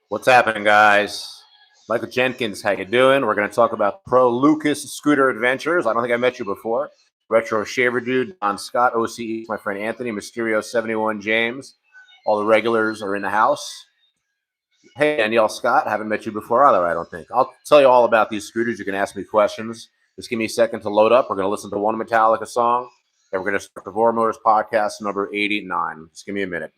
What's happening, guys? Michael Jenkins, how you doing? We're going to talk about Pro Lucas Scooter Adventures. I don't think I met you before. Retro Shaver Dude, Don Scott, OCE, my friend Anthony, Mysterio 71, James. All the regulars are in the house. Hey, Danielle Scott, haven't met you before either, I don't think. I'll tell you all about these scooters. You can ask me questions. Just give me a second to load up. We're going to listen to one Metallica song, and we're going to start the Voromotors podcast number 89. Just give me a minute.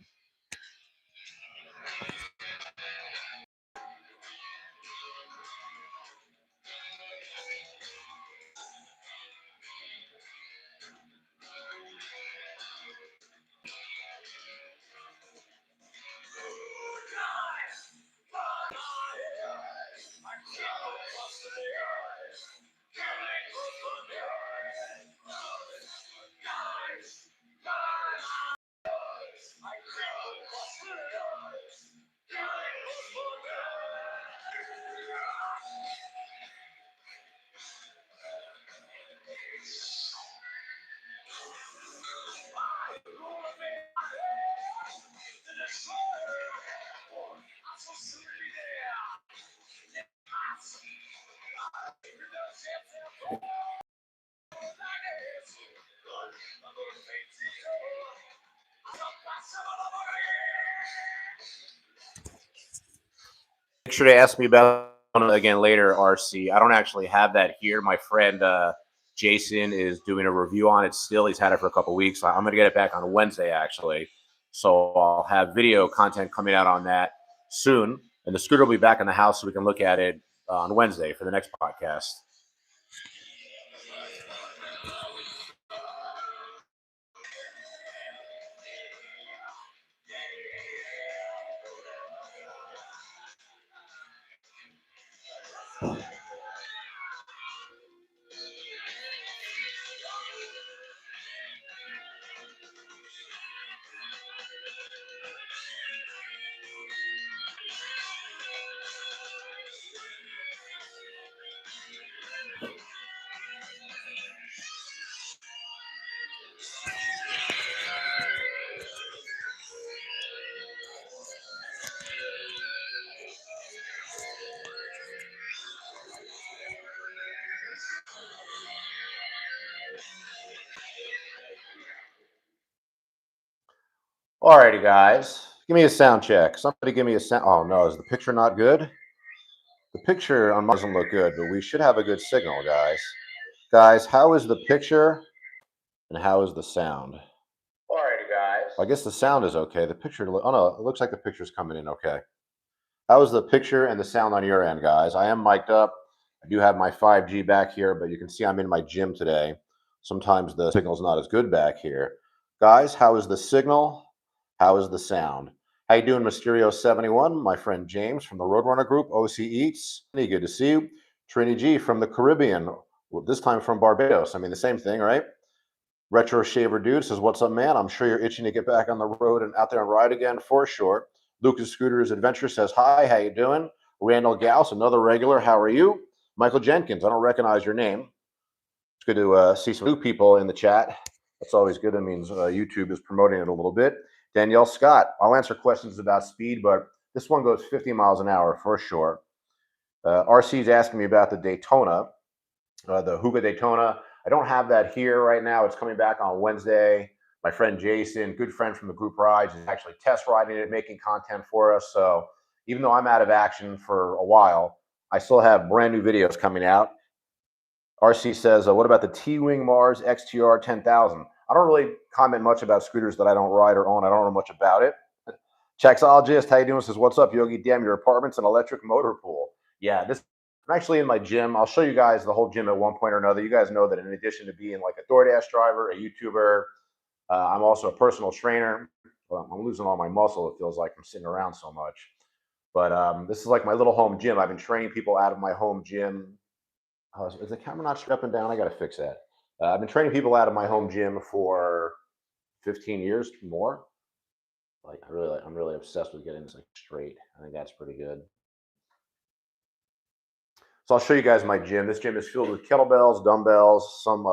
Make sure to ask me about it again later, RC. I don't actually have that here. My friend Jason is doing a review on it still. He's had it for a couple weeks. I'm going to get it back on Wednesday, actually. So I'll have video content coming out on that soon. And the scooter will be back in the house so we can look at it on Wednesday for the next podcast. Alrighty, guys. Give me a sound check. Somebody give me a sound. Oh, no. Is the picture not good? The picture on mine doesn't look good, but we should have a good signal, guys. Guys, how is the picture and how is the sound? Alrighty, guys. I guess the sound is okay. The picture, oh no, it looks like the picture's coming in okay. How is the picture and the sound on your end, guys? I am mic'd up. I do have my 5G back here, but you can see I'm in my gym today. Sometimes the signal's not as good back here. Guys, how is the signal? How is the sound? How you doing, Mysterio 71? My friend James from the Roadrunner group, OC Eats. Good to see you. Trini G from the Caribbean, well, this time from Barbados. I mean, the same thing, right? Retro Shaver Dude says, what's up, man? I'm sure you're itching to get back on the road and out there and ride again for sure. Lucas Scooters Adventure says, hi, how you doing? Randall Gauss, another regular, how are you? Michael Jenkins, I don't recognize your name. It's good to see some new people in the chat. That's always good. That means YouTube is promoting it a little bit. Danielle Scott, I'll answer questions about speed, but this one goes 50 miles an hour for sure. RC's asking me about the Daytona, the Huga Daytona. I don't have that here right now. It's coming back on Wednesday. My friend Jason, good friend from the group rides, is actually test riding it, making content for us. So even though I'm out of action for a while, I still have brand new videos coming out. RC says, what about the T-Wing Mars XTR 10,000? I don't really comment much about scooters that I don't ride or own. I don't know much about it. Chaxologist, how you doing? Says, what's up, Yogi? Damn, your apartment's an electric motor pool. Yeah, I'm actually in my gym. I'll show you guys the whole gym at one point or another. You guys know that in addition to being like a DoorDash driver, a YouTuber, I'm also a personal trainer. Well, I'm losing all my muscle. It feels like I'm sitting around so much. But this is like my little home gym. I've been training people out of my home gym. Is the camera not strapping down? I got to fix that. I've been training people out of my home gym for 15 years more. I'm really obsessed with getting this like straight. I think that's pretty good. So I'll show you guys my gym. This gym is filled with kettlebells, dumbbells, some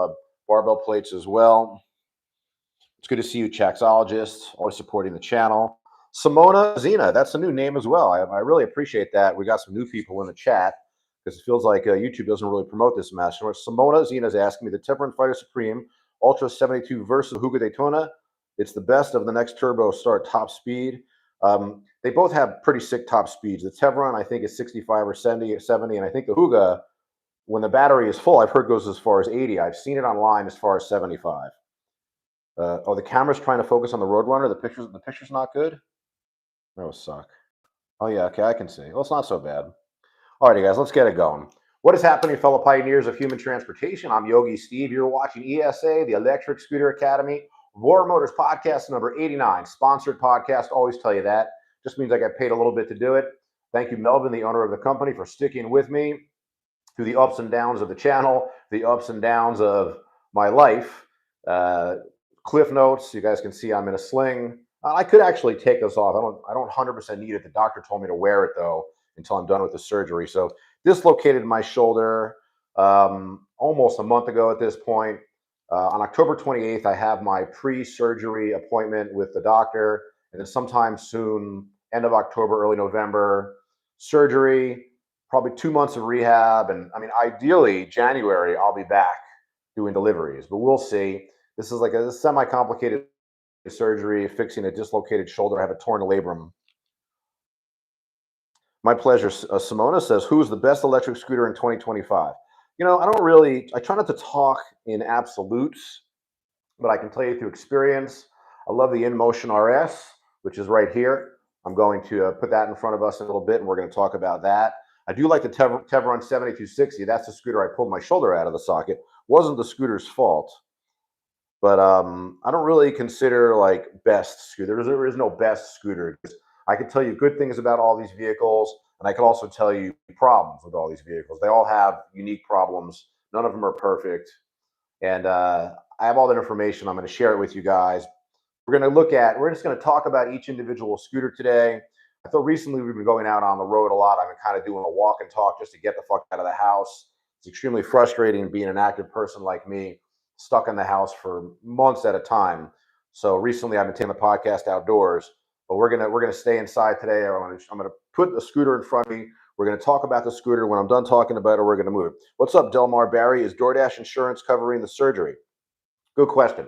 barbell plates as well. It's good to see you, Chaxologist, always supporting the channel. Simona Zena, that's a new name as well. I really appreciate that. We got some new people in the chat because it feels like YouTube doesn't really promote this match. So Simona Zena is asking me the Teverun Fighter Supreme Ultra 72 versus Hugo Daytona. It's the best of the next turbo start top speed. They both have pretty sick top speeds. The Teverun, I think, is 65 or 70, and I think the Huga, when the battery is full, I've heard goes as far as 80. I've seen it online as far as 75. Oh, the camera's trying to focus on the Roadrunner. The picture's not good. That would suck. Oh yeah, okay, I can see. Well, it's not so bad. Alrighty, guys, let's get it going. What is happening, fellow pioneers of human transportation? I'm Yogi Steve. You're watching ESA, the Electric Scooter Academy, Voromotors podcast number 89. Sponsored podcast. Always tell you that. Just means I get paid a little bit to do it. Thank you, Melvin, the owner of the company, for sticking with me through the ups and downs of the channel, the ups and downs of my life. Cliff notes. You guys can see I'm in a sling. I could actually take this off. I don't 100% need it. The doctor told me to wear it though until I'm done with the surgery. So dislocated my shoulder almost a month ago at this point. On October 28th, I have my pre-surgery appointment with the doctor, and then sometime soon, end of October, early November, surgery, probably 2 months of rehab, and I mean, ideally January I'll be back doing deliveries, but we'll see. This is like a semi-complicated surgery, fixing a dislocated shoulder. I have a torn labrum. My pleasure. Simona says, who's the best electric scooter in 2025? You know, I try not to talk in absolutes, but I can tell you through experience. I love the InMotion RS, which is right here. I'm going to put that in front of us in a little bit, and we're going to talk about that. I do like the Teverun 7260. That's the scooter I pulled my shoulder out of the socket. Wasn't the scooter's fault. But I don't really consider like best scooters. There is no best scooter. I can tell you good things about all these vehicles, and I can also tell you problems with all these vehicles. They all have unique problems. None of them are perfect. And I have all that information. I'm going to share it with you guys. We're just going to talk about each individual scooter today. I thought recently we've been going out on the road a lot. I've been kind of doing a walk and talk just to get the fuck out of the house. It's extremely frustrating being an active person like me, stuck in the house for months at a time. So recently I've been taking the podcast outdoors, but we're gonna stay inside today. I'm gonna put the scooter in front of me. We're gonna talk about the scooter. When I'm done talking about it, we're gonna move it. What's up, Delmar Barry? Is DoorDash insurance covering the surgery? Good question.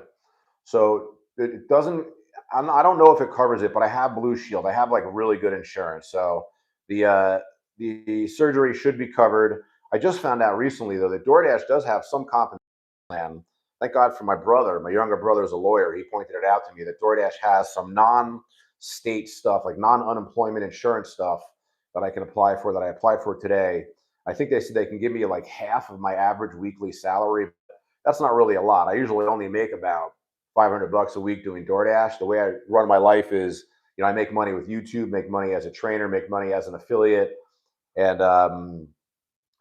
So it doesn't. I don't know if it covers it, but I have Blue Shield. I have like really good insurance, so the surgery should be covered. I just found out recently though that DoorDash does have some compensation plan. Thank God for my brother. My younger brother is a lawyer. He pointed it out to me that DoorDash has some non-state stuff, like non-unemployment insurance stuff that I can apply for, that I applied for today. I think they said they can give me like half of my average weekly salary. That's not really a lot. I usually only make about $500 a week doing DoorDash. The way I run my life is, you know, I make money with YouTube, make money as a trainer, make money as an affiliate, and I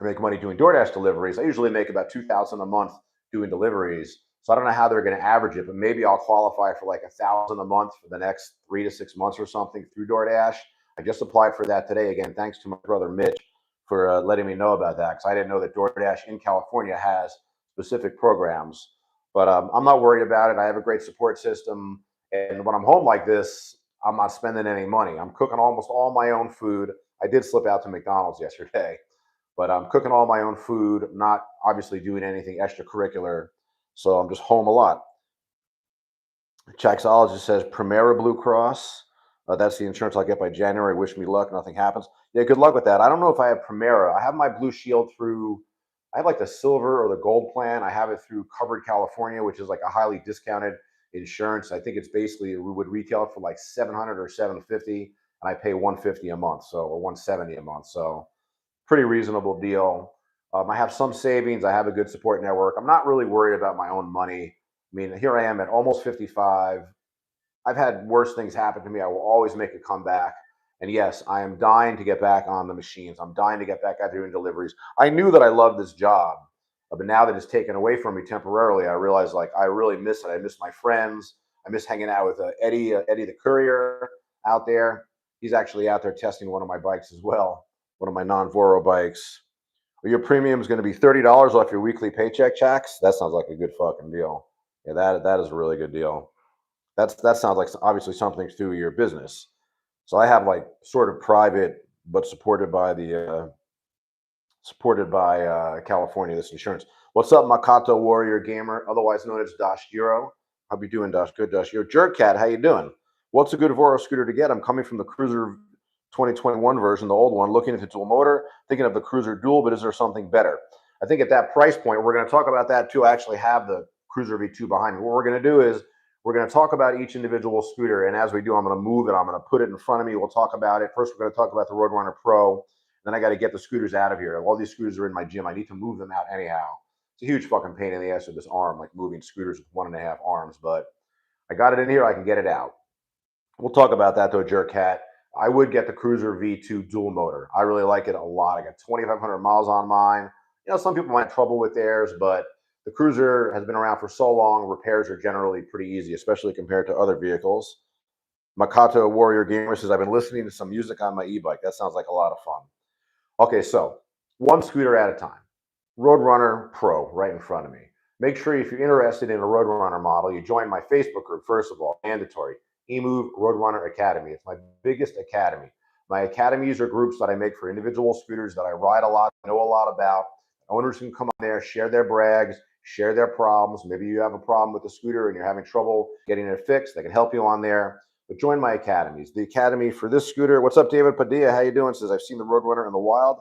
make money doing DoorDash deliveries. I usually make about $2,000 a month doing deliveries. So I don't know how they're going to average it, but maybe I'll qualify for like $1,000 a month for the next 3 to 6 months or something through DoorDash. I just applied for that today. Again, thanks to my brother Mitch for letting me know about that, because I didn't know that DoorDash in California has specific programs. But I'm not worried about it. I have a great support system. And when I'm home like this, I'm not spending any money. I'm cooking almost all my own food. I did slip out to McDonald's yesterday, but I'm cooking all my own food. I'm not obviously doing anything extracurricular. So I'm just home a lot. Chaxologist says Primera Blue Cross. That's the insurance I'll get by January. Wish me luck. Nothing happens. Yeah, good luck with that. I don't know if I have Primera. I have my Blue Shield through, I have like the silver or the gold plan. I have it through Covered California, which is like a highly discounted insurance. I think it's basically, we would retail it for like $700 or $750, and I pay $150 a month, so, or $170 a month. So pretty reasonable deal. I have some savings. I have a good support network. I'm not really worried about my own money. I mean, here I am at almost 55. I've had worse things happen to me. I will always make a comeback. And yes, I am dying to get back on the machines. I'm dying to get back out doing deliveries. I knew that I loved this job, but now that it's taken away from me temporarily, I realize like I really miss it. I miss my friends. I miss hanging out with Eddie the courier out there. He's actually out there testing one of my bikes as well, one of my non-Voro bikes. Your premium is going to be $30 off your weekly paycheck, Chax. That sounds like a good fucking deal. Yeah, that is a really good deal. That sounds like obviously something through your business. So I have like sort of private, but supported by California, this insurance. What's up, Makato Warrior Gamer, otherwise known as Dashiro? How you doing, Dash? Good, Dashiro. Jerk Cat, how you doing? What's a good Voro scooter to get? I'm coming from the Cruiser 2021 version, the old one, looking into dual motor, thinking of the Cruiser Dual, but is there something better? I think at that price point, we're going to talk about that too. I actually have the Cruiser V2 behind me. What we're going to do is we're going to talk about each individual scooter, and as we do, I'm going to move it. I'm going to put it in front of me. We'll talk about it. First, we're going to talk about the Roadrunner Pro. Then I got to get the scooters out of here. All these scooters are in my gym. I need to move them out anyhow. It's a huge fucking pain in the ass with this arm, like moving scooters with 1.5 arms, but I got it in here. I can get it out. We'll talk about that though, Jerk Cat. I would get the Cruiser V2 dual motor. I really like it a lot. I got 2,500 miles on mine. You know, some people might have trouble with theirs, but the Cruiser has been around for so long. Repairs are generally pretty easy, especially compared to other vehicles. Makato Warrior Gamer says, I've been listening to some music on my e-bike. That sounds like a lot of fun. Okay, so one scooter at a time. Roadrunner Pro right in front of me. Make sure if you're interested in a Roadrunner model, you join my Facebook group, first of all, mandatory. Emove Roadrunner Academy. It's my biggest academy. My academies are groups that I make for individual scooters that I ride a lot, know a lot about. Owners can come on there, share their brags, share their problems. Maybe you have a problem with the scooter and you're having trouble getting it fixed. They can help you on there. But join my academies. The academy for this scooter. What's up, David Padilla? How you doing? Says, I've seen the Roadrunner in the wild.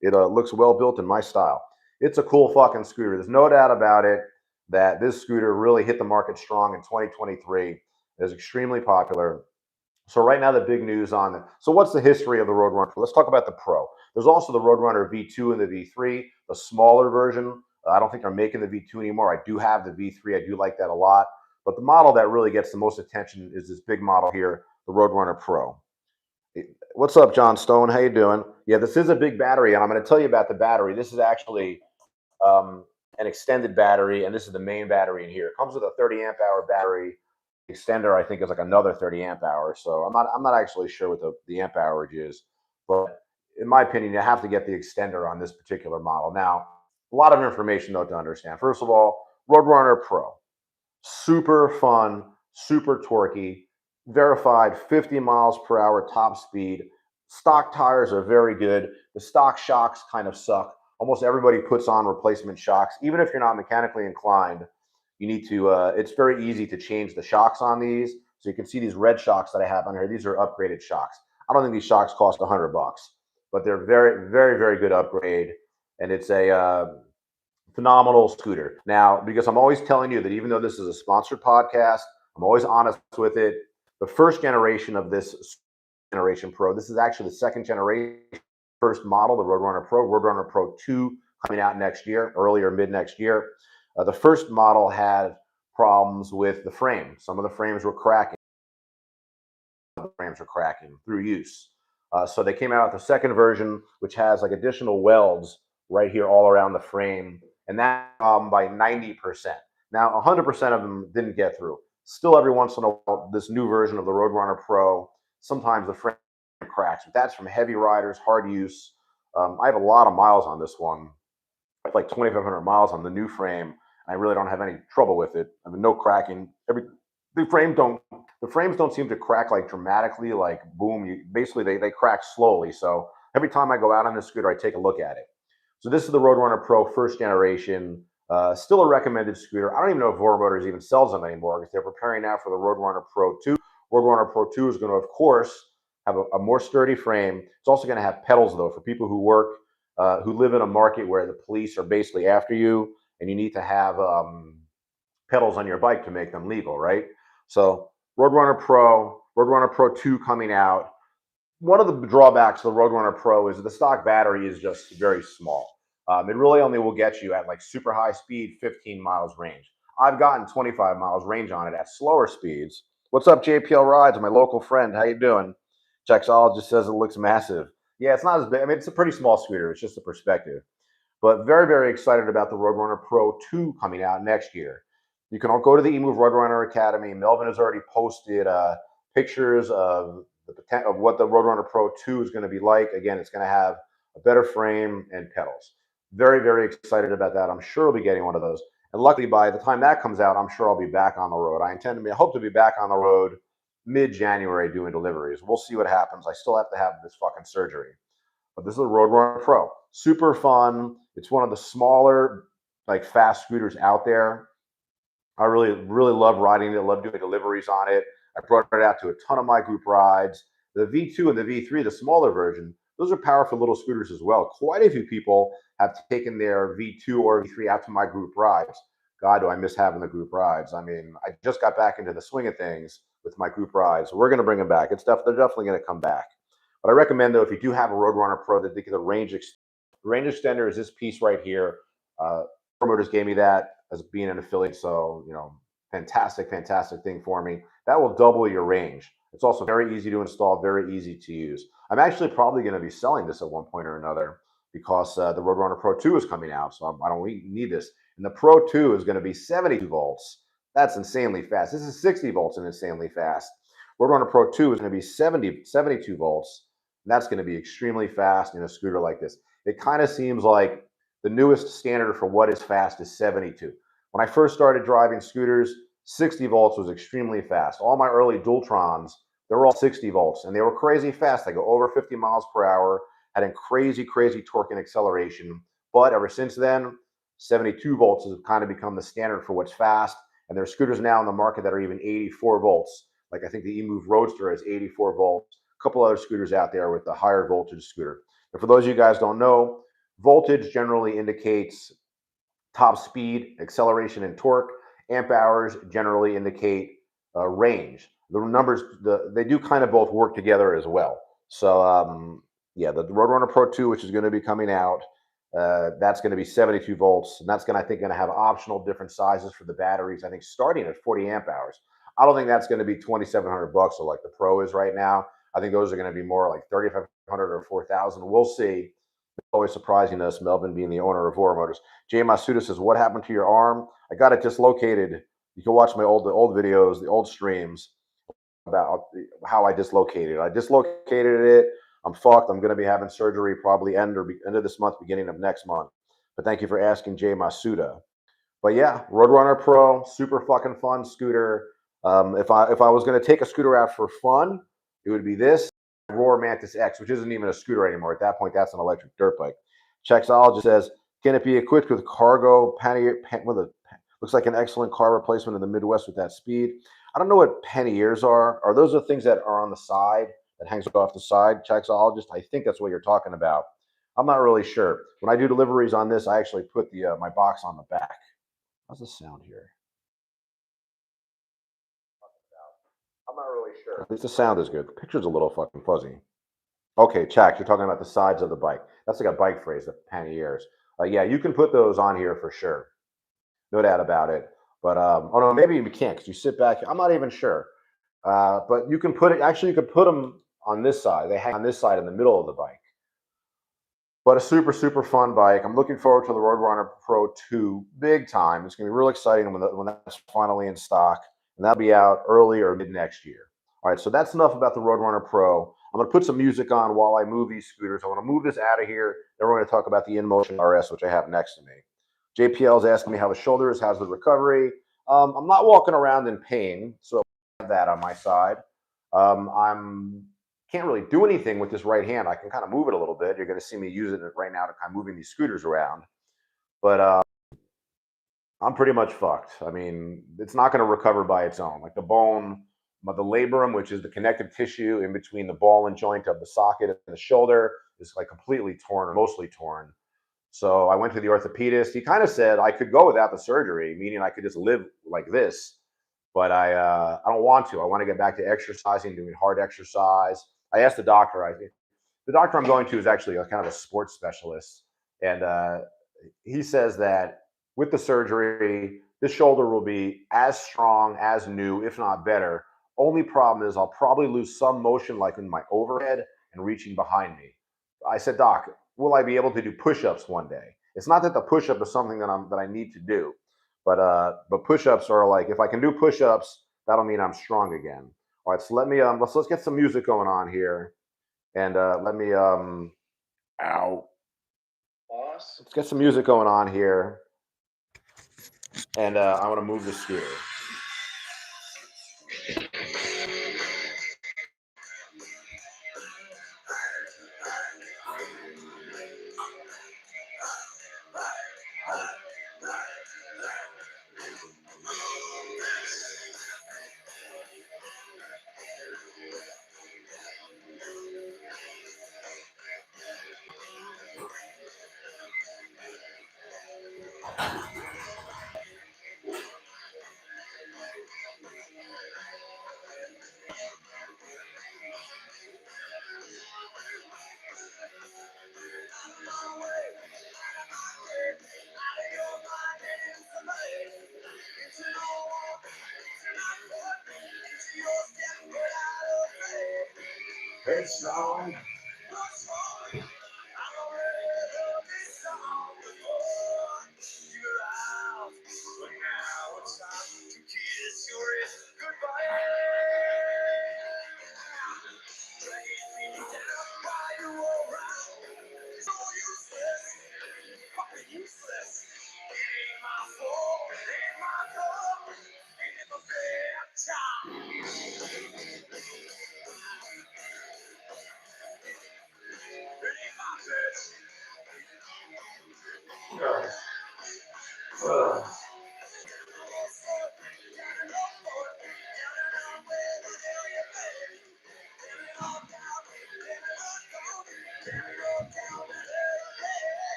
It looks well built in my style. It's a cool fucking scooter. There's no doubt about it that this scooter really hit the market strong in 2023. It is extremely popular. So right now, the big news on it. So what's the history of the Roadrunner? Let's talk about the Pro. There's also the Roadrunner V2 and the V3, the smaller version. I don't think they're making the V2 anymore. I do have the V3. I do like that a lot. But the model that really gets the most attention is this big model here, the Roadrunner Pro. What's up, John Stone? How you doing? Yeah, this is a big battery, and I'm going to tell you about the battery. This is actually an extended battery, and this is the main battery in here. It comes with a 30 amp hour battery. Extender, I think, is like another 30 amp hours. So I'm not actually sure what the amp hourage is, but in my opinion, you have to get the extender on this particular model. Now, a lot of information though to understand. First of all, Roadrunner Pro, super fun, super torquey, verified 50 miles per hour top speed. Stock tires are very good. The stock shocks kind of suck. Almost everybody puts on replacement shocks, even if you're not mechanically inclined. You need to, it's very easy to change the shocks on these. So you can see these red shocks that I have on here. These are upgraded shocks. I don't think these shocks cost $100, but they're very, very, very good upgrade. And it's a phenomenal scooter. Now, because I'm always telling you that even though this is a sponsored podcast, I'm always honest with it. The first generation of this generation Pro, this is actually the second generation, first model, the Roadrunner Pro, Roadrunner Pro 2 coming out next year, early or mid next year. The first model had problems with the frame. Some of the frames were cracking. The frames were cracking through use. So they came out with the second version, which has like additional welds right here all around the frame, and that by 90%. Now, 100% of them didn't get through. Still, every once in a while, this new version of the Roadrunner Pro, sometimes the frame cracks. But that's from heavy riders, hard use. I have a lot of miles on this one. I have like 2,500 miles on the new frame. I really don't have any trouble with it. I mean, no cracking. The frames don't seem to crack like dramatically, like boom. Basically, they crack slowly. So every time I go out on this scooter, I take a look at it. So this is the Roadrunner Pro first generation. Still a recommended scooter. I don't even know if Voromotors even sells them anymore because they're preparing now for the Roadrunner Pro 2. Roadrunner Pro 2 is going to, of course, have a more sturdy frame. It's also going to have pedals, though, for people who work, who live in a market where the police are basically after you, and you need to have pedals on your bike to make them legal, right? So Roadrunner Pro 2 coming out. One of the drawbacks of the Roadrunner Pro is the stock battery is just very small. It really only will get you at like super high speed, 15 miles range. I've gotten 25 miles range on it at slower speeds. What's up, JPL Rides, my local friend? How you doing? Jaxologist says it looks massive. Yeah, it's not as big. I mean, it's a pretty small scooter. It's just a perspective. But very, very excited about the Roadrunner Pro 2 coming out next year. You can all go to the Emove Roadrunner Academy. Melvin has already posted pictures of what the Roadrunner Pro 2 is going to be like. Again, it's going to have a better frame and pedals. Very, very excited about that. I'm sure I'll be getting one of those. And luckily, by the time that comes out, I'm sure I'll be back on the road. I hope to be back on the road mid-January doing deliveries. We'll see what happens. I still have to have this fucking surgery. But this is a Roadrunner Pro. Super fun. It's one of the smaller, like, fast scooters out there. I really, really love riding it. I love doing deliveries on it. I brought it out to a ton of my group rides. The V2 and the V3, the smaller version, those are powerful little scooters as well. Quite a few people have taken their V2 or V3 out to my group rides. God, do I miss having the group rides. I mean, I just got back into the swing of things with my group rides. So we're going to bring them back. They're definitely going to come back. But I recommend, though, if you do have a Roadrunner Pro, that they get the range extender is this piece right here. Voromotors gave me that as being an affiliate, so, you know, fantastic thing for me. That will double your range. It's also very easy to install, very easy to use. I'm actually probably going to be selling this at one point or another because the Roadrunner Pro 2 is coming out, so I don't need this. And the Pro 2 is going to be 72 volts. That's insanely fast. This is 60 volts and insanely fast. Roadrunner Pro 2 is going to be 72 volts. And that's going to be extremely fast in a scooter like this. It kind of seems like the newest standard for what is fast is 72. When I first started driving scooters, 60 volts was extremely fast. All my early Dualtrons, they were all 60 volts, and they were crazy fast. They go over 50 miles per hour, had a crazy torque and acceleration. But ever since then, 72 volts has kind of become the standard for what's fast. And there are scooters now in the market that are even 84 volts. Like I think the Emove Roadster has 84 volts. A couple other scooters out there with the higher voltage scooter. And for those of you guys who don't know, voltage generally indicates top speed, acceleration, and torque. Amp hours generally indicate range. The numbers, they do kind of both work together as well. So yeah, the Roadrunner Pro 2, which is going to be coming out, that's going to be 72 volts, and that's going to have optional different sizes for the batteries. I think starting at 40 amp hours. I don't think that's going to be $2,700 or like the Pro is right now. I think those are going to be more like 3,500 or 4,000. We'll see. It's always surprising us, Melvin being the owner of Voromotors. Jay Masuda says, "What happened to your arm?" I got it dislocated. You can watch my old videos, the old streams about how I dislocated it. I dislocated it. I'm fucked. I'm going to be having surgery probably end of this month, beginning of next month. But thank you for asking, Jay Masuda. But yeah, Roadrunner Pro, super fucking fun scooter. If I was going to take a scooter out for fun, it would be this Roar Mantis X, which isn't even a scooter anymore. At that point, that's an electric dirt bike. Chexologist says, "Can it be equipped with cargo pannier? Looks like an excellent car replacement in the Midwest with that speed." I don't know what panniers are. Are those the things that are on the side that hangs off the side? Chexologist, I think that's what you're talking about. I'm not really sure. When I do deliveries on this, I actually put the my box on the back. How's the sound here? I'm not really sure. At least the sound is good. The picture's a little fucking fuzzy. Okay, Chax, you're talking about the sides of the bike. That's like a bike phrase, the panniers. Yeah, you can put those on here for sure. No doubt about it. But oh no, maybe you can't because you sit back. I'm not even sure. But you can put it. Actually, you could put them on this side. They hang on this side in the middle of the bike. But a super fun bike. I'm looking forward to the Roadrunner Pro 2 big time. It's gonna be real exciting when that's finally in stock, and that'll be out early or mid next year. All right, so that's enough about the Roadrunner Pro. I'm gonna put some music on while I move these scooters. I want to move this out of here. Then we're going to talk about the InMotion RS, which I have next to me. JPL is asking me how the shoulder is. How's the recovery? I'm not walking around in pain, so I have that on my side. I'm can't really do anything with this right hand. I can kind of move it a little bit. You're going to see me using it right now to kind of moving these scooters around. But I'm pretty much fucked. I mean, it's not going to recover by its own. Like the bone, the labrum, which is the connective tissue in between the ball and joint of the socket and the shoulder, is like completely torn or mostly torn. So I went to the orthopedist. He kind of said I could go without the surgery, meaning I could just live like this. But I don't want to. I want to get back to exercising, doing hard exercise. I asked the doctor. The doctor I'm going to is actually a kind of a sports specialist, and he says that with the surgery, this shoulder will be as strong, as new, if not better. Only problem is I'll probably lose some motion, like in my overhead and reaching behind me. I said, "Doc, will I be able to do push-ups one day?" It's not that the push-up is something that I need to do, but push-ups are like, if I can do push-ups, that'll mean I'm strong again. All right, so let's get some music going on here, and let me let's get some music going on here, and I want to move the scooter.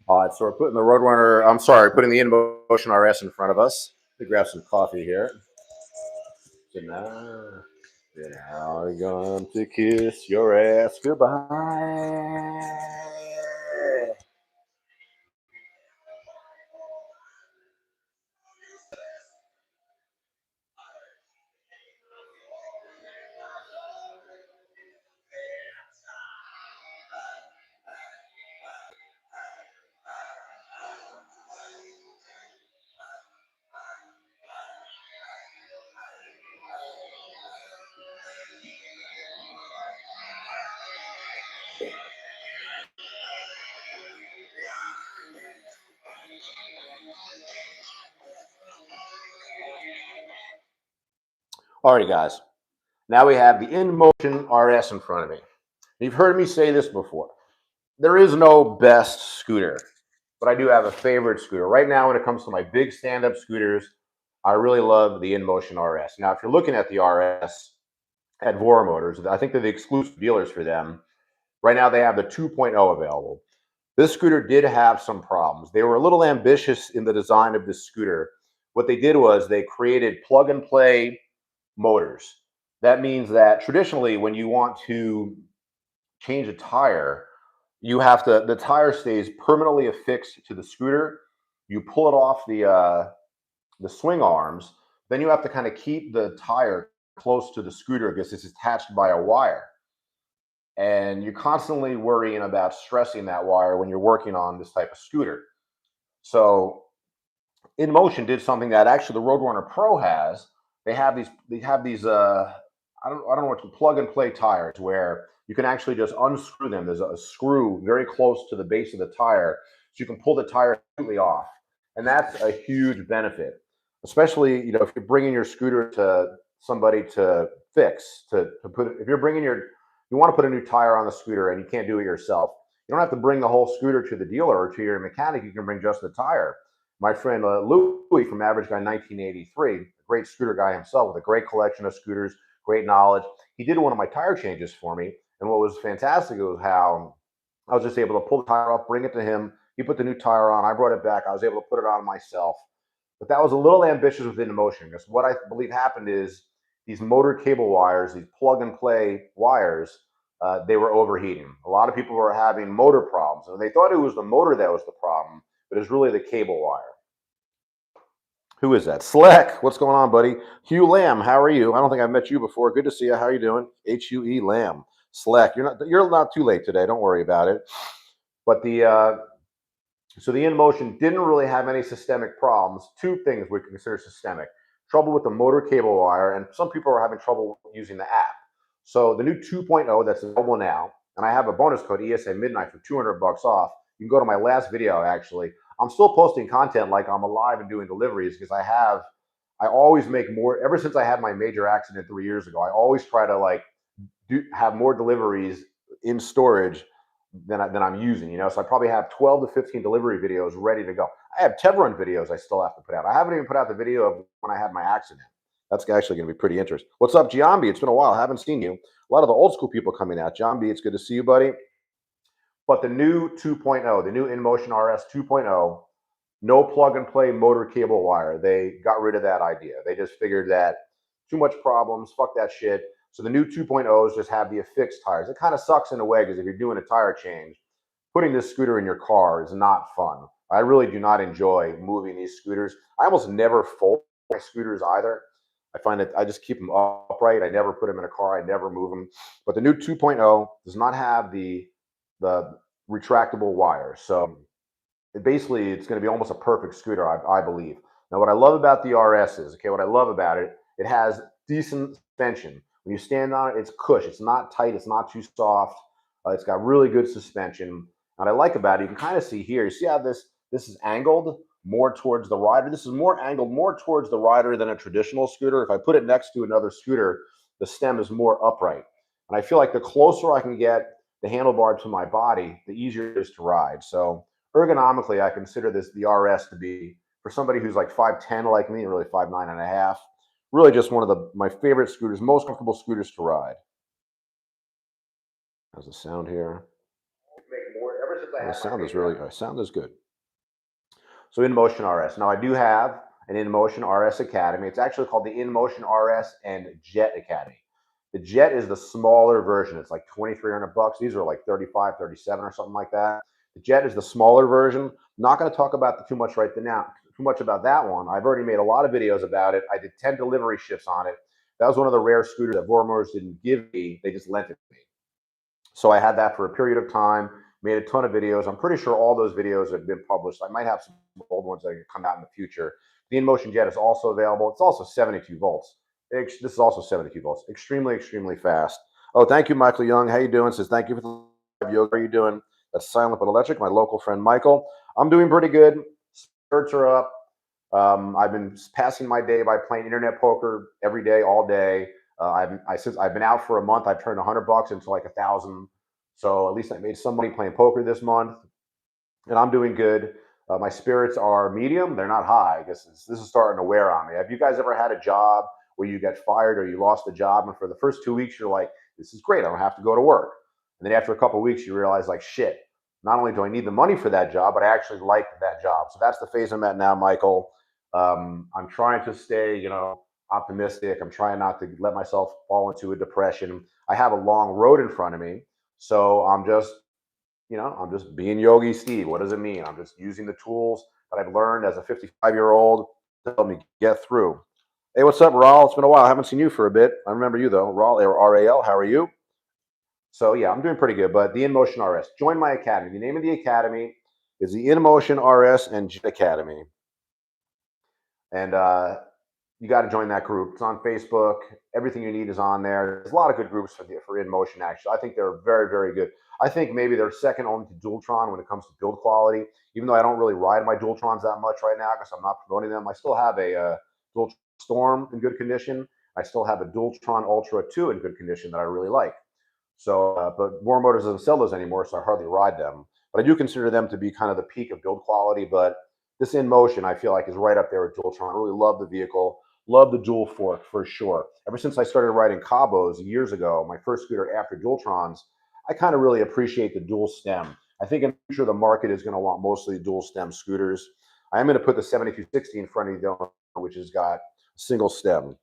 All right, so we're putting the Roadrunner, I'm sorry, putting the InMotion RS in front of us. Let me grab some coffee here. So now I'm going to kiss your ass goodbye. Alrighty, guys. Now we have the InMotion RS in front of me. You've heard me say this before. There is no best scooter, but I do have a favorite scooter. Right now, when it comes to my big stand-up scooters, I really love the InMotion RS. Now, if you're looking at the RS at Voromotors, I think they're the exclusive dealers for them. Right now, they have the 2.0 available. This scooter did have some problems. They were a little ambitious in the design of this scooter. What they did was they created plug-and-play motors. That means that traditionally, when you want to change a tire, you have to, the tire stays permanently affixed to the scooter. You pull it off the swing arms, then you have to kind of keep the tire close to the scooter because it's attached by a wire. And you're constantly worrying about stressing that wire when you're working on this type of scooter. So InMotion did something that actually the Roadrunner Pro has. They have these I don't know what to plug and play tires where you can actually just unscrew them. There's a screw very close to the base of the tire, so you can pull the tire completely off, and that's a huge benefit. Especially, if you're bringing your scooter to somebody to fix, to put, if you're bringing you want to put a new tire on the scooter and you can't do it yourself, you don't have to bring the whole scooter to the dealer or to your mechanic. You can bring just the tire. My friend Louis from Average Guy 1983, a great scooter guy himself with a great collection of scooters, great knowledge. He did one of my tire changes for me. And what was fantastic was how I was just able to pull the tire off, bring it to him. He put the new tire on. I brought it back. I was able to put it on myself. But that was a little ambitious with InMotion because what I believe happened is these motor cable wires, these plug and play wires, they were overheating. A lot of people were having motor problems, and they thought it was the motor that was the problem, but it's really the cable wire. Who is that? Sleck. What's going on, buddy? Hugh Lamb. How are you? I don't think I've met you before. Good to see you. How are you doing? Hue Lamb. Sleck. You're not too late today. Don't worry about it. But so the InMotion didn't really have any systemic problems. Two things we consider systemic: trouble with the motor cable wire, and some people are having trouble using the app. So the new 2.0 that's available now, and I have a bonus code ESA Midnight for $200 off. You can go to my last video. Actually, I'm still posting content like I'm alive and doing deliveries because I always make more. Ever since I had my major accident 3 years ago, I always try to have more deliveries in storage than I'm using. So I probably have 12 to 15 delivery videos ready to go. I have Teverun videos I still have to put out. I haven't even put out the video of when I had my accident. That's actually going to be pretty interesting. What's up, Giambi? It's been a while. I haven't seen you. A lot of the old school people coming out. Giambi, it's good to see you, buddy. But the new 2.0, the new InMotion RS 2.0, no plug and play motor cable wire. They got rid of that idea. They just figured that too much problems, fuck that shit. So the new 2.0s just have the affixed tires. It kind of sucks in a way because if you're doing a tire change, putting this scooter in your car is not fun. I really do not enjoy moving these scooters. I almost never fold my scooters either. I find that I just keep them upright. I never put them in a car. I never move them. But the new 2.0 does not have the retractable wire. So basically it's going to be almost a perfect scooter, I believe. Now, what I love about the RS is, what I love about it, it has decent suspension. When you stand on it, it's cush. It's not tight. It's not too soft. It's got really good suspension. What I like about it, you can kind of see here, you see how this is angled more towards the rider. This is more angled more towards the rider than a traditional scooter. If I put it next to another scooter, the stem is more upright. And I feel like the closer I can get the handlebar to my body, the easier it is to ride. So ergonomically, I consider the RS to be, for somebody who's like 5'10" like me, really 5'9.5", really just one of my favorite scooters, most comfortable scooters to ride. How's the sound here? The sound is good. So InMotion RS. Now I do have an InMotion RS Academy. It's actually called the InMotion RS and Jet Academy. The Jet is the smaller version. It's like $2,300. These are like 35, 37 or something like that. The Jet is the smaller version. Not going to talk about too much about that one. I've already made a lot of videos about it. I did 10 delivery shifts on it. That was one of the rare scooters that Voromotors didn't give me. They just lent it to me. So I had that for a period of time, made a ton of videos. I'm pretty sure all those videos have been published. I might have some old ones that can come out in the future. The InMotion Jet is also available. It's also 72 volts. This is also 72 volts. Extremely, extremely fast. Oh, thank you, Michael Young. How you doing? Says, thank you for the yoga. How are you doing? That's Silent but Electric, my local friend Michael. I'm doing pretty good. Spirits are up. I've been passing my day by playing internet poker every day, all day. Since I've been out for a month, I've turned $100 into like 1,000. So at least I made some money playing poker this month, and I'm doing good. My spirits are medium; they're not high. I guess this is starting to wear on me. Have you guys ever had a job where you get fired or you lost a job, and for the first 2 weeks you're like, "This is great. I don't have to go to work." And then after a couple of weeks, you realize, like, shit. Not only do I need the money for that job, but I actually like that job. So that's the phase I'm at now, Michael. I'm trying to stay, optimistic. I'm trying not to let myself fall into a depression. I have a long road in front of me, so I'm just being Yogi Steve. What does it mean? I'm just using the tools that I've learned as a 55-year-old to help me get through. Hey, what's up, Raul? It's been a while. I haven't seen you for a bit. I remember you though, Raul, R-A-L. How are you? So yeah, I'm doing pretty good. But the InMotion RS, join my academy. The name of the academy is the InMotion RS and Jet Academy. And you got to join that group. It's on Facebook. Everything you need is on there. There's a lot of good groups for InMotion, actually. I think they're very, very good. I think maybe they're second only to Dualtron when it comes to build quality. Even though I don't really ride my Dualtrons that much right now because I'm not promoting them, I still have a Dualtron Storm in good condition. I still have a Dualtron Ultra 2 in good condition that I really like. So, but Voromotors doesn't sell those anymore, so I hardly ride them. But I do consider them to be kind of the peak of build quality. But this InMotion, I feel like, is right up there with Dualtron. I really love the vehicle. Love the dual fork for sure. Ever since I started riding Cabos years ago, my first scooter after Dualtrons, I kind of really appreciate the dual stem. I think in the future the market is going to want mostly dual stem scooters. I am going to put the 7260 in front of you, which has got a single stem.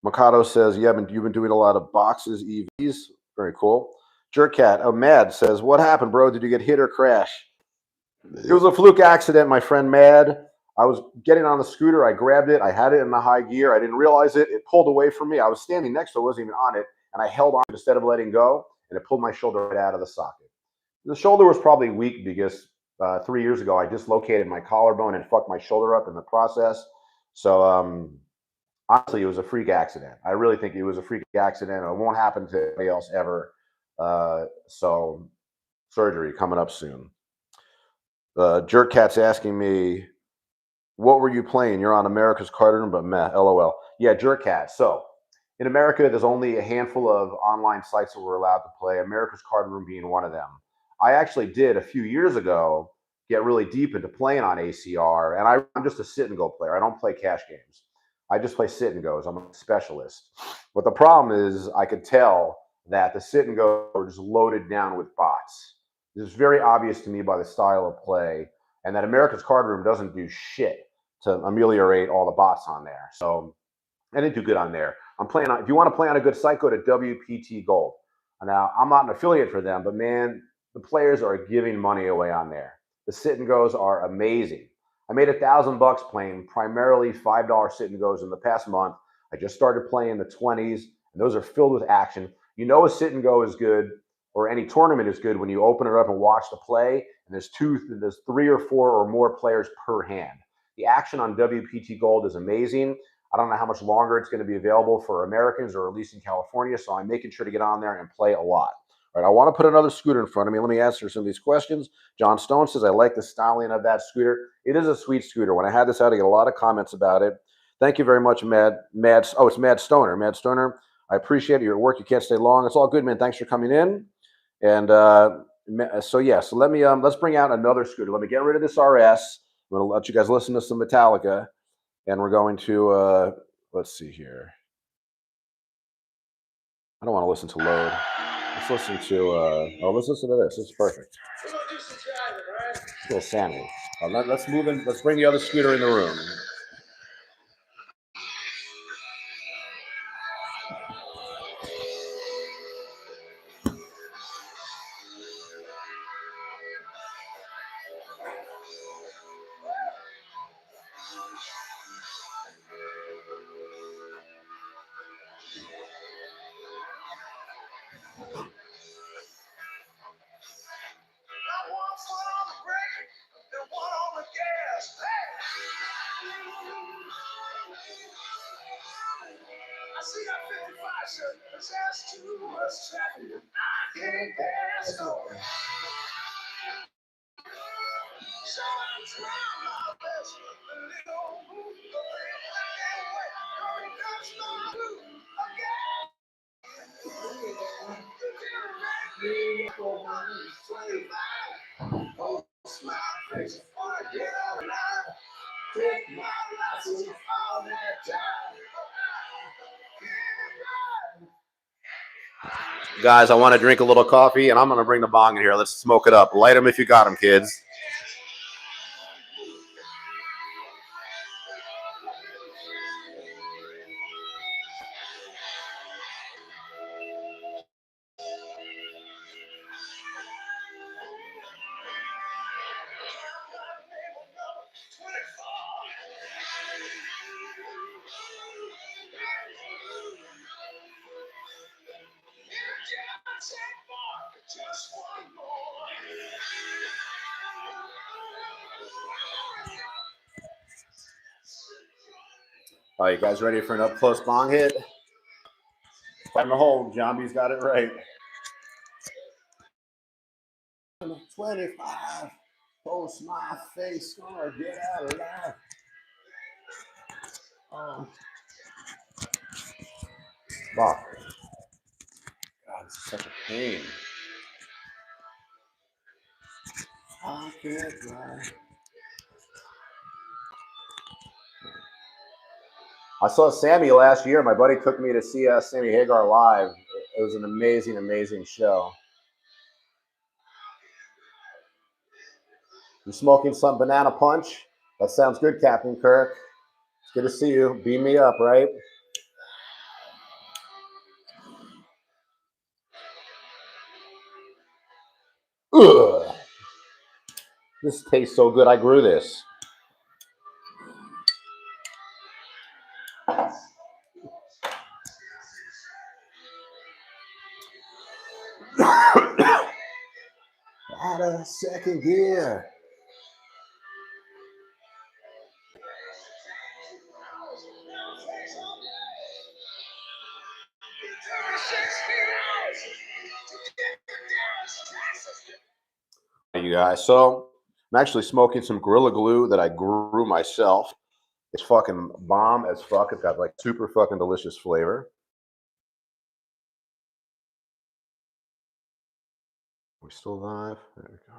Mikado says, you've been doing a lot of boxes, EVs. Very cool. Jerkcat, Mad says, what happened, bro? Did you get hit or crash? It was a fluke accident, my friend Mad. I was getting on the scooter. I grabbed it. I had it in the high gear. I didn't realize it. It pulled away from me. I was standing next to it. I wasn't even on it. And I held on instead of letting go. And it pulled my shoulder right out of the socket. The shoulder was probably weak because 3 years ago, I dislocated my collarbone and fucked my shoulder up in the process. So honestly, it was a freak accident. I really think it was a freak accident. It won't happen to anybody else ever. So surgery coming up soon. Jerkcat's asking me, what were you playing? You're on America's Card Room, but meh, LOL. Yeah, Jerkcat. So in America, there's only a handful of online sites that we're allowed to play, America's Card Room being one of them. I actually did a few years ago get really deep into playing on ACR, and I'm just a sit-and-go player. I don't play cash games. I just play sit-and-goes. I'm a specialist. But the problem is I could tell that the sit-and-go are just loaded down with bots. It's very obvious to me by the style of play. and that America's Card Room doesn't do shit to ameliorate all the bots on there. So I didn't do good on there. I'm playing on. If you want to play on a good site, go to WPT Gold. Now I'm not an affiliate for them, but man, the players are giving money away on there. The sit and goes are amazing. I made $1,000 playing primarily $5 sit and goes in the past month. I just started playing the 20s, and those are filled with action. You know, a sit and go is good, or any tournament is good when you open it up and watch the play. And there's 3 or 4 or more players per hand. The action on WPT Gold is amazing. I don't know how much longer it's going to be available for Americans, or at least in California. So I'm making sure to get on there and play a lot. All right, I want to put another scooter in front of me. Let me answer some of these questions. John Stone says, I like the styling of that scooter. It is a sweet scooter. When I had this out, I get a lot of comments about it. Thank you very much, Mad. Oh, it's Mad Stoner. Mad Stoner, I appreciate it. You're at work. You can't stay long. It's all good, man. Thanks for coming in. And so let's bring out another scooter. Let me get rid of this RS. I'm going to let you guys listen to some Metallica. And we're going to, let's see here. I don't want to listen to Load. Let's listen to, let's listen to this. This is perfect. Let's go Sammy. Let's move in. Let's bring the other scooter in the room. Guys, I want to drink a little coffee, and I'm going to bring the bong in here. Let's smoke it up. Light them if you got them, kids. All right, you guys ready for an up-close bong hit? Find the hole. Jambi's got it right. 25. Post my face. Gonna get out alive. Oh. Fuck. God, it's such a pain. I can't drive. I saw Sammy last year. My buddy took me to see Sammy Hagar live. It was an amazing, amazing show. You smoking some banana punch? That sounds good, Captain Kirk. It's good to see you. Beam me up, right? Ugh. This tastes so good. I grew this. Out of second gear. You guys, so I'm actually smoking some Gorilla Glue that I grew myself. It's fucking bomb as fuck. It's got like super fucking delicious flavor. We're still live. There we go.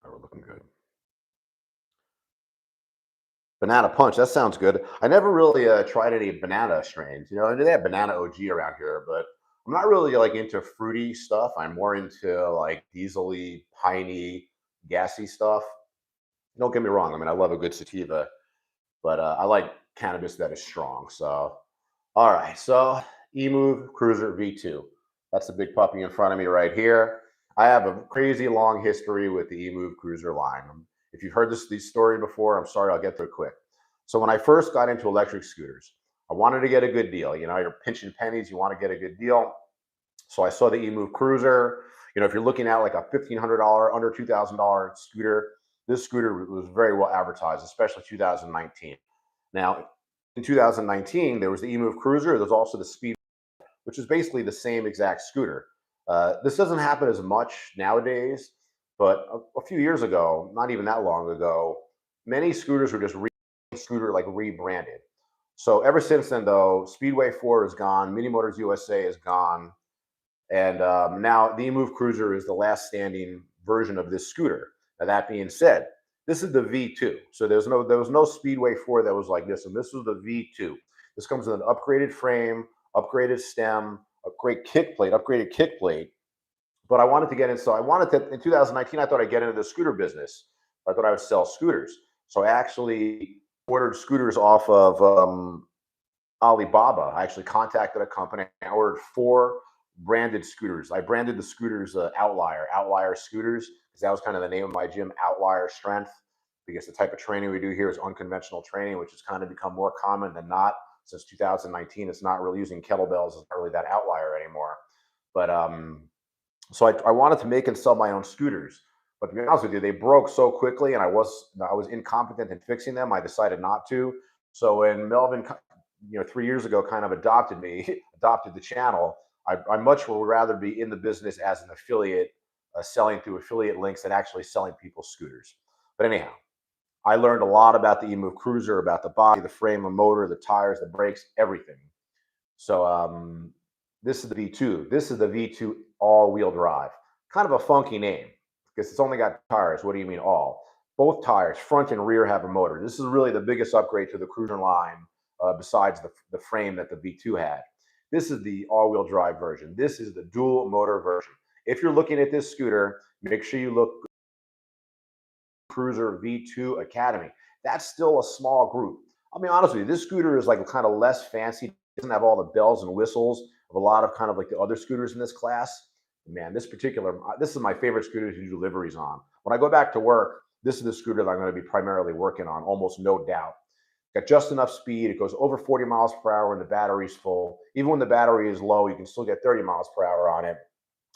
Oh, we're looking good. Banana punch. That sounds good. I never really tried any banana strains. You know, they have banana OG around here, but I'm not really like into fruity stuff. I'm more into like diesel-y, piney, gassy stuff. Don't get me wrong. I mean, I love a good sativa, but I like cannabis that is strong. So, all right. So, Emove Cruiser V2. That's the big puppy in front of me right here. I have a crazy long history with the Emove Cruiser line. If you've heard this story before, I'm sorry, I'll get through it quick. So when I first got into electric scooters, I wanted to get a good deal. You know, you're pinching pennies, you want to get a good deal. So I saw the Emove Cruiser. You know, if you're looking at like a $1,500, under $2,000 scooter, this scooter was very well advertised, especially 2019. Now, in 2019, there was the Emove Cruiser. There's also the Speed, which is basically the same exact scooter. This doesn't happen as much nowadays, but a few years ago, not even that long ago, many scooters were just rebranded. So ever since then, though, Speedway 4 is gone, Mini Motors USA is gone, and now the Emove Cruiser is the last standing version of this scooter. Now that being said, this is the V2. So there was no Speedway 4 that was like this, and this was the V2. This comes with an upgraded frame, upgraded stem, upgraded kick plate. But I wanted to get in. So I wanted to, in 2019, I thought I'd get into the scooter business. I thought I would sell scooters. So I actually ordered scooters off of Alibaba. I actually contacted a company. I ordered 4 branded scooters. I branded the scooters Outlier scooters, because that was kind of the name of my gym, Outlier Strength, because the type of training we do here is unconventional training, which has kind of become more common than not. Since 2019, it's not really using kettlebells. It's not really that outlier anymore. But so I wanted to make and sell my own scooters. But to be honest with you, they broke so quickly, and I was incompetent in fixing them. I decided not to. So when Melvin, 3 years ago, kind of adopted the channel, I much would rather be in the business as an affiliate, selling through affiliate links than actually selling people scooters. But anyhow, I learned a lot about the Emove Cruiser, about the body, the frame, the motor, the tires, the brakes, everything. So this is the V2. This is the V2 all-wheel drive. Kind of a funky name because it's only got tires. What do you mean all? Both tires, front and rear, have a motor. This is really the biggest upgrade to the Cruiser line, besides the frame that the V2 had. This is the all-wheel drive version. This is the dual motor version. If you're looking at this scooter, make sure you look Cruiser V2 Academy. That's still a small group. I'll be honest with you, this scooter is like kind of less fancy. It doesn't have all the bells and whistles of a lot of kind of like the other scooters in this class. Man, this is my favorite scooter to do deliveries on. When I go back to work, this is the scooter that I'm going to be primarily working on, almost no doubt. Got just enough speed. It goes over 40 miles per hour when the battery's full. Even when the battery is low, you can still get 30 miles per hour on it.